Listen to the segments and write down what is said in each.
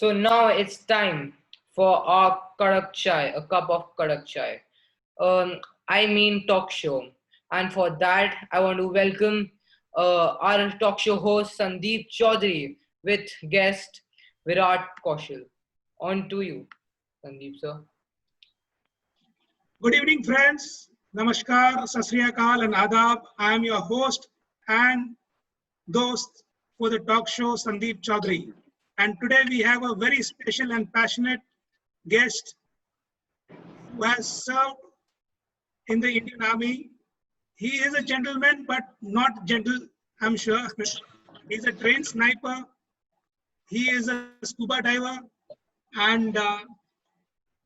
So now it's time for our kadak chai, a cup of kadak chai. I mean talk show. And for that, I want to welcome our talk show host Sandeep Chaudhary with guest Virat Kaushal. On to you, Sandeep sir. Good evening, friends. Namaskar, Sat Sri Akal, and Adab. I am your host and dost for the talk show, Sandeep Chaudhary. And today we have a very special and passionate guest who has served in the Indian Army. He is a gentleman, but not gentle, I'm sure. He's a trained sniper. He is a scuba diver, and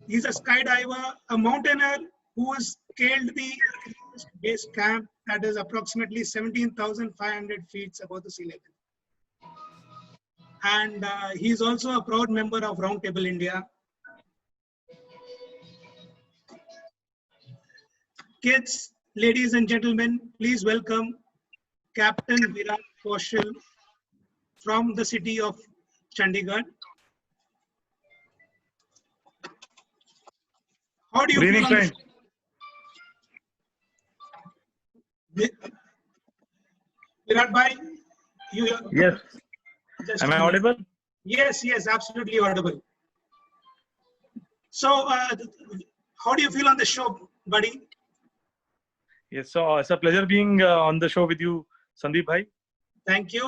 he's a skydiver, a mountaineer who has scaled the Everest base camp that is approximately 17,500 feet above the sea level. And he's also a proud member of Roundtable India. Kids, ladies and gentlemen, please welcome Captain Virat Kaushal from the city of Chandigarh. How do you Good evening, feel on friend. Virat bhai, you Yes. just Am I audible? Yes, absolutely audible. So, how do you feel on the show, buddy? Yes. So it's a pleasure being on the show with you, Sandeep bhai. Thank you.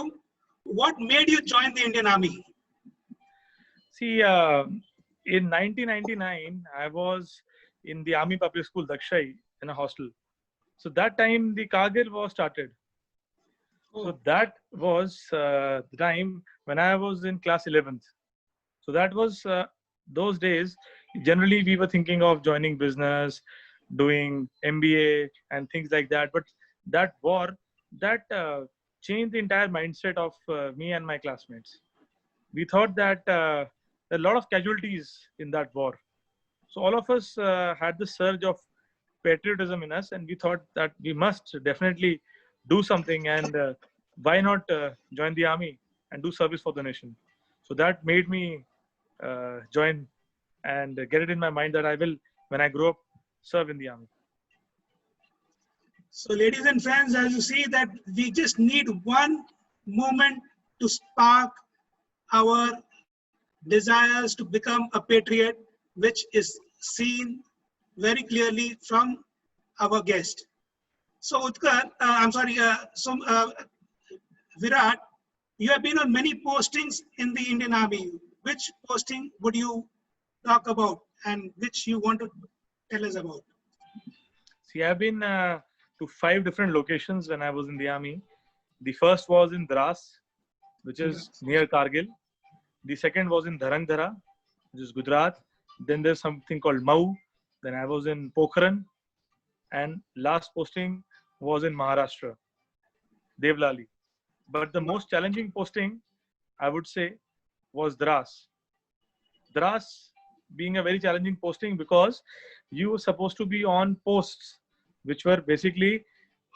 What made you join the Indian Army? See, in 1999, I was in the Army Public School, Dakshai, in a hostel. So that time the Kargil war started. So that was the time when I was in class 11th. So that was those days. Generally, we were thinking of joining business, doing MBA and things like that. But that war, that changed the entire mindset of me and my classmates. We thought that there are a lot of casualties in that war. So all of us had the surge of patriotism in us, and we thought that we must definitely do something, and why not join the army and do service for the nation. So that made me join and get it in my mind that I will, when I grow up, serve in the army. So, ladies and friends, as you see that we just need one moment to spark our desires to become a patriot, which is seen very clearly from our guest. So, Utkar, Virat, you have been on many postings in the Indian Army. Which posting would you talk about and which you want to tell us about? See, I've been to 5 different locations when I was in the army. The first was in Dras, which is near Kargil. The second was in Dharangdhara, which is Gujarat. Then there's something called Mau. Then I was in Pokhran. And last posting was in Maharashtra, Devlali. But the most challenging posting, I would say, was Dras. Dras being a very challenging posting because you were supposed to be on posts, which were basically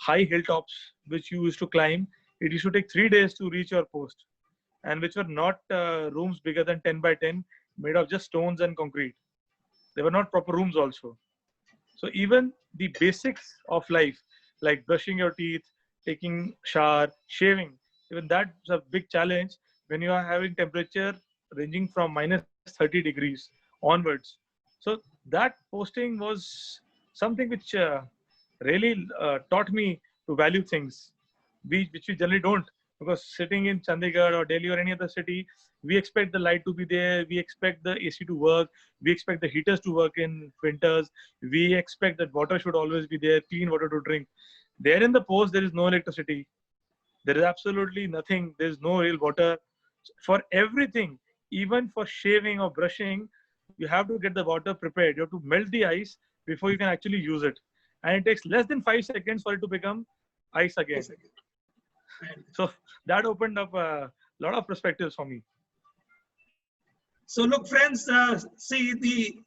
high hilltops, which you used to climb. It used to take 3 days to reach your post, and which were not rooms bigger than 10 by 10, made of just stones and concrete. They were not proper rooms also. So even the basics of life, like brushing your teeth, taking shower, shaving, even that's a big challenge when you are having temperature ranging from minus 30 degrees onwards. So that posting was something which really taught me to value things, which we generally don't. Because sitting in Chandigarh or Delhi or any other city, we expect the light to be there, we expect the AC to work, we expect the heaters to work in winters, we expect that water should always be there, clean water to drink. There in the post, there is no electricity. There is absolutely nothing. There is no real water. For everything, even for shaving or brushing, you have to get the water prepared. You have to melt the ice before you can actually use it. And it takes less than 5 seconds for it to become ice again. So that opened up a lot of perspectives for me. So look, friends, see, the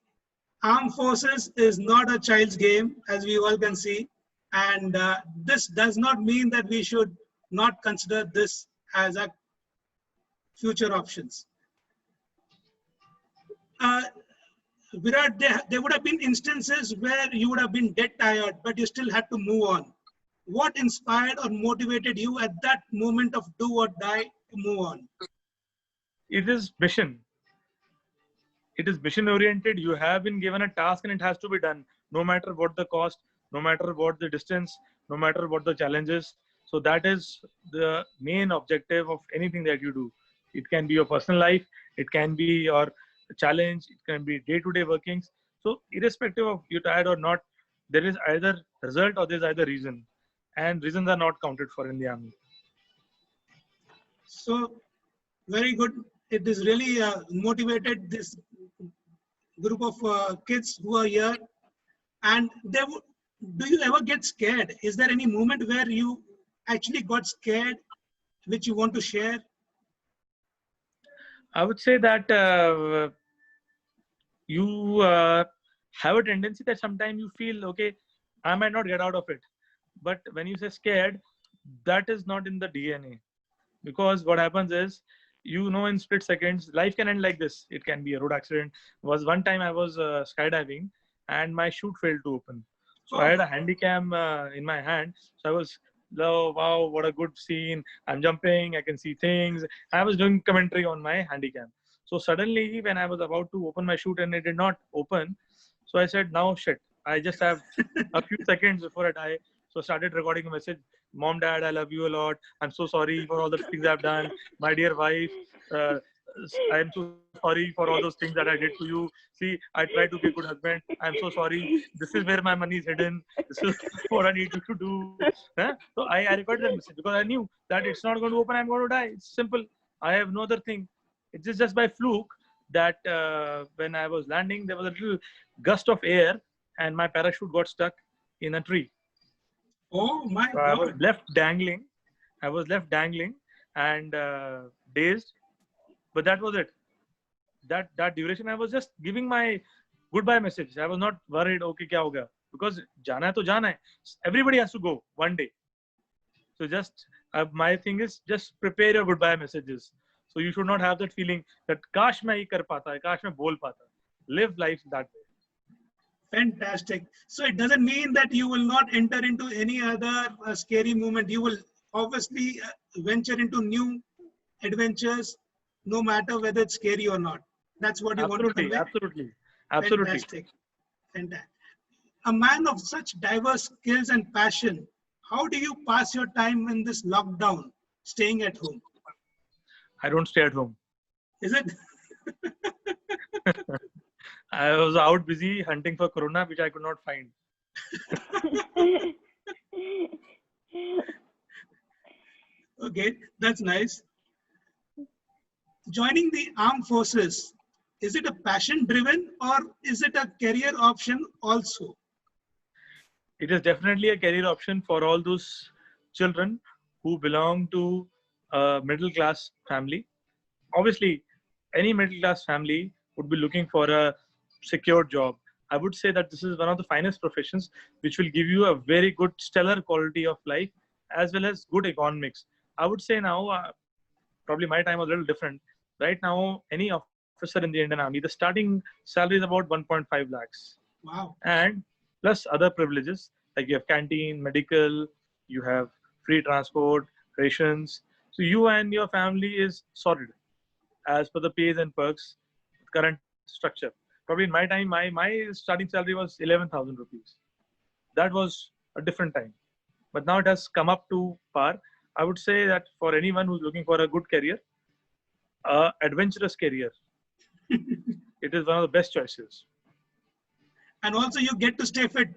armed forces is not a child's game, as we all can see. And this does not mean that we should not consider this as a future options. Virat, there would have been instances where you would have been dead tired, but you still had to move on. What inspired or motivated you at that moment of do or die to move on? It is mission. It is mission oriented. You have been given a task and it has to be done, no matter what the cost, no matter what the distance, no matter what the challenges. So that is the main objective of anything that you do. It can be your personal life, it can be your challenge, it can be day-to-day workings. So irrespective of you're tired or not, there is either result or there's either reason, and reasons are not counted for in the army. So very good. It is really motivated this group of kids who are here. And do you ever get scared? Is there any moment where you actually got scared, which you want to share? I would say that you have a tendency that sometimes you feel, okay, I might not get out of it. But when you say scared, that is not in the DNA. Because what happens is, in split seconds, life can end like this. It can be a road accident. Was one time I was skydiving and my chute failed to open. So I had a handy cam in my hand. So I was, oh, wow, what a good scene. I'm jumping, I can see things. I was doing commentary on my handy cam. So suddenly when I was about to open my chute and it did not open, so I said, now shit, I just have a few seconds before I die. So I started recording a message. Mom, Dad, I love you a lot. I'm so sorry for all the things I've done. My dear wife, I'm so sorry for all those things that I did to you. See, I tried to be a good husband. I'm so sorry. This is where my money is hidden. This is what I need you to do. Huh? So I recorded that message because I knew that it's not going to open. I'm going to die. It's simple. I have no other thing. It's just by fluke that when I was landing, there was a little gust of air and my parachute got stuck in a tree. Oh my So God. I was left dangling. And dazed. But that was it. That duration, I was just giving my goodbye message. I was not worried, okay, kya hoga? Because jana hai to jana hai. Everybody has to go one day. So just my thing is just prepare your goodbye messages. So you should not have that feeling that kash main hi kar pata, kash main bol pata. Live life that way. Fantastic. So it doesn't mean that you will not enter into any other scary moment. You will obviously venture into new adventures, no matter whether it's scary or not. That's what you want to convey. Absolutely. Fantastic. Fantastic. A man of such diverse skills and passion, how do you pass your time in this lockdown, staying at home? I don't stay at home. Is it? I was out busy hunting for Corona, which I could not find. Okay, that's nice. Joining the armed forces, is it a passion driven or is it a career option also? It is definitely a career option for all those children who belong to a middle class family. Obviously, any middle class family would be looking for a secure job. I would say that this is one of the finest professions which will give you a very good stellar quality of life as well as good economics. I would say now, probably my time was a little different. Right now, any officer in the Indian Army, the starting salary is about 1.5 lakhs. Wow. And plus other privileges like you have canteen, medical, you have free transport, rations. So you and your family is sorted as per the pays and perks, current structure. Probably in my time, my starting salary was 11,000 rupees. That was a different time. But now it has come up to par. I would say that for anyone who's looking for a good career, adventurous career, it is one of the best choices. And also you get to stay fit.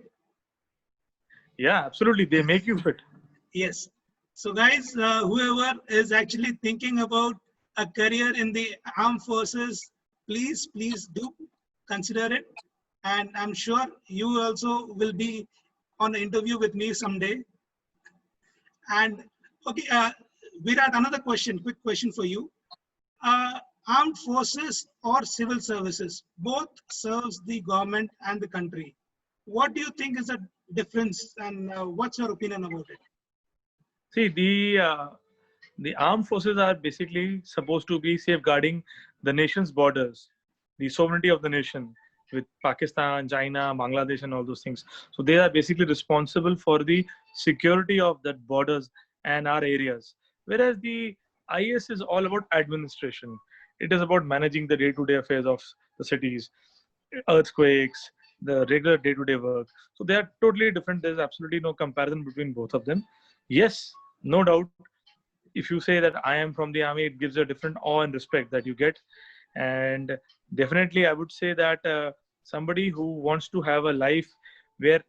Yeah, absolutely. They make you fit. Yes. So guys, whoever is actually thinking about a career in the armed forces, please do consider it. And I'm sure you also will be on an interview with me someday. And okay, Virat, another question, quick question for you. Armed forces or civil services, both serves the government and the country. What do you think is the difference and what's your opinion about it? See, the armed forces are basically supposed to be safeguarding the nation's borders. the sovereignty of the nation with Pakistan, China, Bangladesh, and all those things. So they are basically responsible for the security of that borders and our areas. Whereas the IAS is all about administration. It is about managing the day-to-day affairs of the cities, earthquakes, the regular day-to-day work. So they are totally different. There's absolutely no comparison between both of them. Yes, no doubt. If you say that I am from the army, it gives a different awe and respect that you get. And definitely, I would say that somebody who wants to have a life where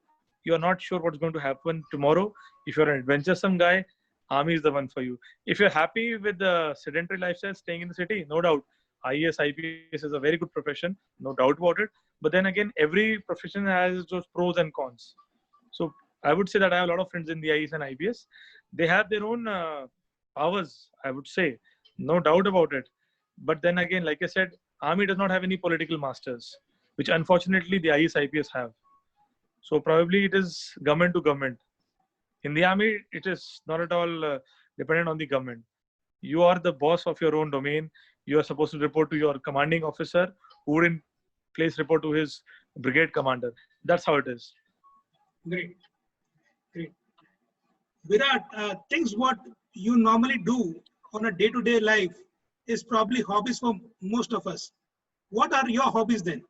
you're not sure what's going to happen tomorrow, if you're an adventuresome guy, army is the one for you. If you're happy with the sedentary lifestyle, staying in the city, no doubt. IAS, IPS is a very good profession, no doubt about it. But then again, every profession has those pros and cons. So I would say that I have a lot of friends in the IAS and IPS. They have their own powers, I would say, no doubt about it. But then again, like I said, army does not have any political masters, which unfortunately the IAS, IPS have. So probably it is government to government. In the army, it is not at all dependent on the government. You are the boss of your own domain. You are supposed to report to your commanding officer, who would in place report to his brigade commander. That's how it is. Great. Great. Virat, things what you normally do on a day-to-day life is probably hobbies for most of us. What are your hobbies then?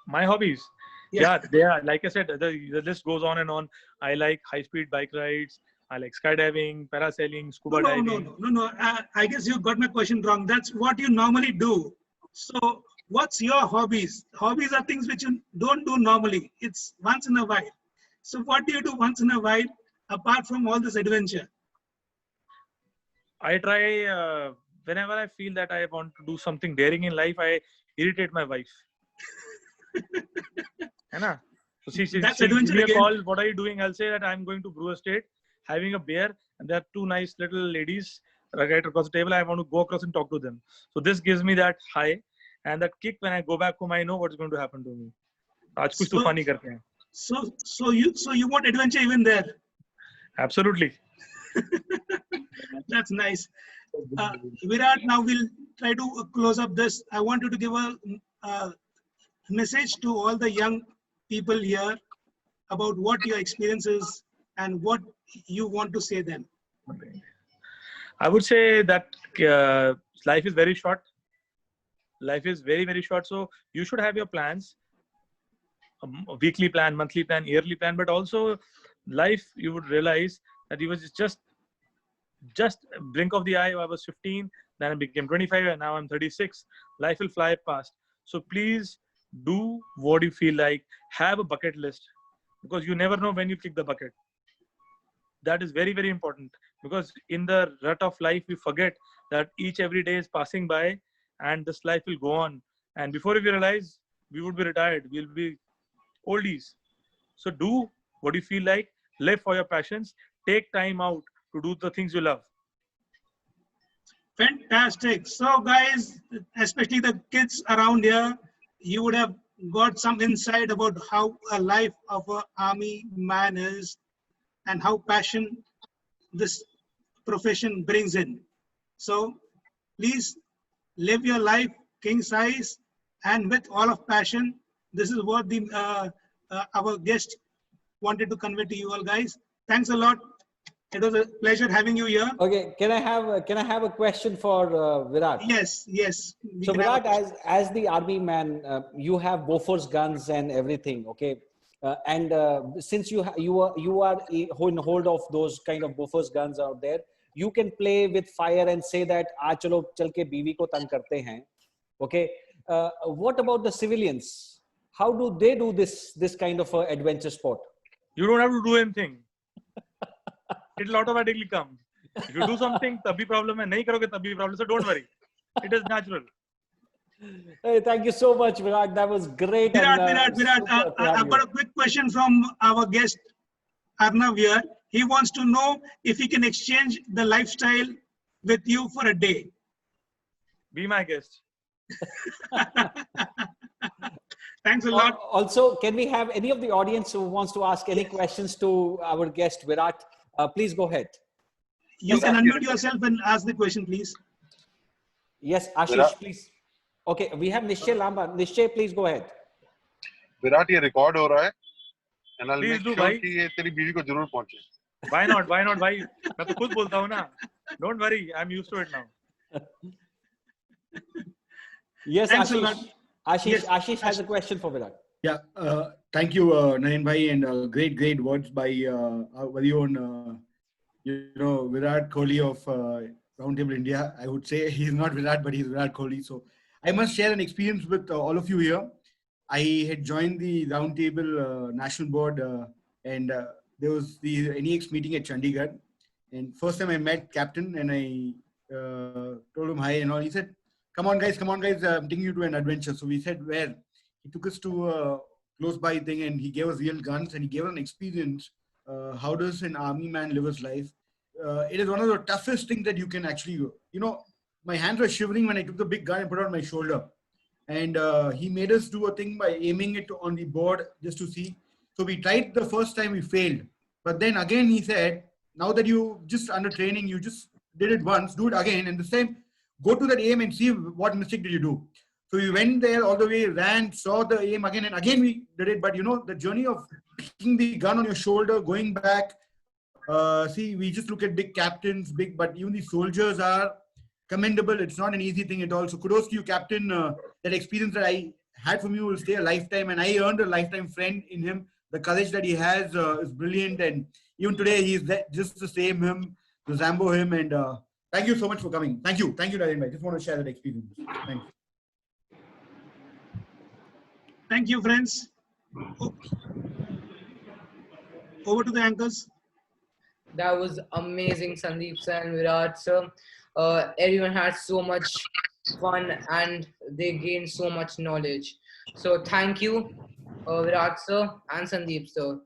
My hobbies. Yeah. Yeah, they are. Like I said, the list goes on and on. I like high-speed bike rides. I like skydiving, parasailing, scuba diving. No. I guess you got my question wrong. That's what you normally do. So what's your hobbies? Hobbies are things which you don't do normally. It's once in a while. So what do you do once in a while apart from all this adventure? I try, whenever I feel that I want to do something daring in life, I irritate my wife. Hai na? So she That's gives adventure me a again. call. What are you doing? I'll say that I'm going to Brew Estate, having a beer, and there are two nice little ladies right across the table. I want to go across and talk to them. So this gives me that high and that kick. When I go back home, I know what's going to happen to me. आज कुछ So- तूफानी करते हैं. So you want adventure even there? Absolutely. That's nice. Virat, now we'll try to close up this. I want you to give a message to all the young people here about what your experience is and what you want to say them. I would say that life is very short. Life is very, very short. So you should have your plans, a weekly plan, monthly plan, yearly plan, but also life, you would realize that you was just blink of the eye. I was 15, then I became 25, and now I'm 36. Life will fly past. So please do what you feel like. Have a bucket list, because you never know when you kick the bucket. That is very, very important, because in the rut of life, we forget that every day is passing by and this life will go on. And before we realize, we would be retired. We'll be oldies. So do what you feel like. Live for your passions. Take time out to do the things you love. Fantastic. So guys, especially the kids around here, you would have got some insight about how a life of an army man is and how passion this profession brings in. So please live your life king size and with all of passion. This is what our guest wanted to convey to you all guys. Thanks a lot. It was a pleasure having you here. Okay, can I have a question for Virat? Yes. So Virat, as the army man, you have Bofors guns and everything, okay? And since you are in hold of those kind of Bofors guns out there, you can play with fire and say that "Aaj chalo chal ke बीवी को तंग करते हैं," okay? What about the civilians? How do they do this kind of adventure sport? You don't have to do anything. It'll automatically come. If you do something, tabhi problem hai. Nahi karoge, tabhi problem. So don't worry. It is natural. Hey, thank you so much, Virat. That was great. Virat, super to have I've you. got a quick question from our guest, Arnav here. He wants to know if he can exchange the lifestyle with you for a day. Be my guest. Thanks a lot. Also, can we have any of the audience who wants to ask any questions to our guest, Virat? Please go ahead. You can unmute yourself and ask the question, please. Yes, Ashish, Virat? please. Okay, we have Nishchay Lamba. Nishchay, please go ahead. Virat ये record हो रहा है and I'll Please make do, sure भाई. कि ये तेरी बीवी को जरूर पहुंचे. Why not? Why not, भाई? मैं तो खुद बोलता हूँ ना. Don't worry, I'm used to it now. Yes, Thanks a Ashish. lot. Ashish, Yes, Ashish has a question for Virat. Yeah, thank you, Naren bhai, and great words by our very own, Virat Kohli of Roundtable India. I would say he's not Virat, but he's Virat Kohli. So I must share an experience with all of you here. I had joined the Roundtable National Board, and there was the NEX meeting at Chandigarh. And first time I met Captain, and I told him hi and all. He said, come on guys, I'm taking you to an adventure. So we said, where? He took us to a close by thing, and he gave us real guns, and he gave us an experience. How does an army man live his life? It is one of the toughest things that you can actually, my hands were shivering when I took the big gun and put it on my shoulder. And he made us do a thing by aiming it on the board just to see. So we tried the first time, we failed. But then again, he said, now that you just under training, you just did it once, do it again. And this time, go to that aim and see what mistake did you do. So we went there all the way, ran, saw the aim again, and again we did it. But the journey of picking the gun on your shoulder, going back, see, we just look at big captains, but even the soldiers are commendable. It's not an easy thing at all. So kudos to you, Captain. That experience that I had from you will stay a lifetime, and I earned a lifetime friend in him. The courage that he has is brilliant, and even today he's just the same him, the Zambo him, and thank you so much for coming. Thank you, Naren bhai. Just want to share that experience. Thanks. Thank you, friends. Over to the anchors. That was amazing, Sandeep sir and Virat sir. Everyone had so much fun and they gained so much knowledge. So thank you, Virat sir and Sandeep sir.